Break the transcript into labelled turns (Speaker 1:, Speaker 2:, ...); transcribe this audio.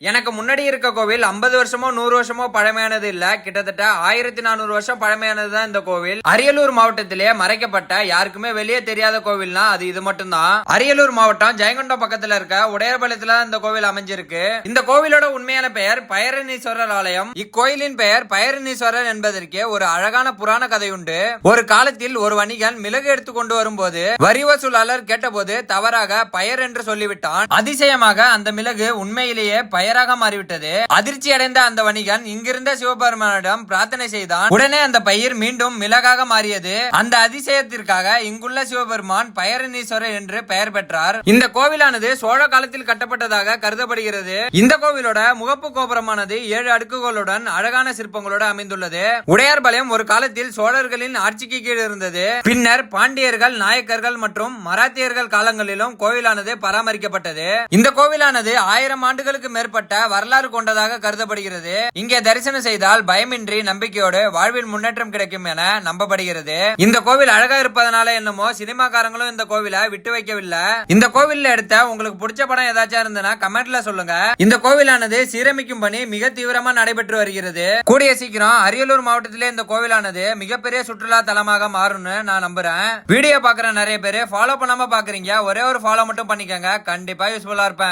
Speaker 1: எனக்கு முன்னாடி இருக்க கோவில் 50 வருஷமோ 100 வருஷமோ பழமையானது இல்ல, கிட்டத்தட்ட 1400 வருஷம் பழமையானது தான் இந்த கோவில். அரியலூர் மாவட்டத்திலே மறைக்கப்பட்ட யாருக்குமே வெளியே தெரியாத கோவில்னா அது இது மட்டும் தான். அரியலூர் மாவட்டம் ஜெயங்கொண்டம் பக்கத்துல இருக்க உடையார்பாளையத்துல இந்த கோவில் அமைஞ்சிருக்கு. இந்த கோவிலோட உண்மையான பெயர் பைரனீஸ்வரர் ஆலயம். இக்கோயிலின் பெயர் பைரனீஸ்வரர் என்பதற்கு ஒரு அழகான புராண கதை உண்டு. ஒரு காலத்தில் ஒரு வணிகன் மிளகு எடுத்து கொண்டு வரும்போது வரி வசூலாளர் கேட்டபோது தவறாக பயர் என்று சொல்லிவிட்டான். அதிசயமாக அந்த மிளகு உண்மையிலேயே பயராக மாறிவிட்டது. அதிர்ச்சி அடைந்த அந்த வணிகன் இங்கிருந்த சிவபெருமானிடம் பிரார்த்தனை செய்தான். உடனே அந்த பயிர் மீண்டும் மிளகாக மாறியது. அந்த அதிசயத்திற்காக இங்குள்ள சிவபெருமான் பைரனீஸ்வரர் என்று பெயர் பெற்றார். இந்த கோவிலானது சோழ காலத்தில் கட்டப்பட்டதாக கருதப்படுகிறது. இந்த கோவிலோட முகப்பு கோபுரமானது 7 அடுக்குகளுடன் அழகான சிற்பங்களோடு அமைந்துள்ளது. உடையார்பாளையம் ஒரு காலத்தில் சோழர்களின் ஆட்சிக்கு கீழ் இருந்தது. பின்னர் பாண்டியர்கள், நாயக்கர்கள் மற்றும் மராத்தியர்கள் காலங்களிலும் கோவிலானது பராமரிக்கப்பட்டது. இந்த கோவிலானது 1000 ஆண்டுகளுக்கு மேற்பட்ட வரலாறு கொண்டதாக கருதப்படுகிறது. இங்கே தரிசனம் செய்தால் பயமின்றி நம்பிக்கையோடு வாழ்வில் முன்னேற்றம் கிடைக்கும் என நம்பப்படுகிறது. இந்த கோவில் அழகா இருப்பதனால என்னமோ சினிமாக்காரங்களும் இந்த கோவிலை விட்டு வைக்கவில்லை. இந்த கோவில்ல எடுத்த உங்களுக்கு பிடிச்ச படம் ஏதாச்சும் இருந்ததுன்னா கமெண்ட்ல சொல்லுங்க. இந்த கோவிலானது சீரமைக்கும் பணி மிக தீவிரமா நடைபெற்று வருகிறது. கூடிய சீக்கிரம் அரியலூர் மாவட்டத்திலே இந்த கோவிலானது மிகப்பெரிய சுற்றுலா தலமாக மாறும்னு நான் நம்புறேன். வீடியோ பாக்குற நிறைய பேர் ஃபாலோ பண்ணாம பாக்குறீங்க, ஒரே ஒரு ஃபாலோ மட்டும் பண்ணிக்கங்க, கண்டிப்பா யூஸ்ஃபுல்லா இருப்பேன்.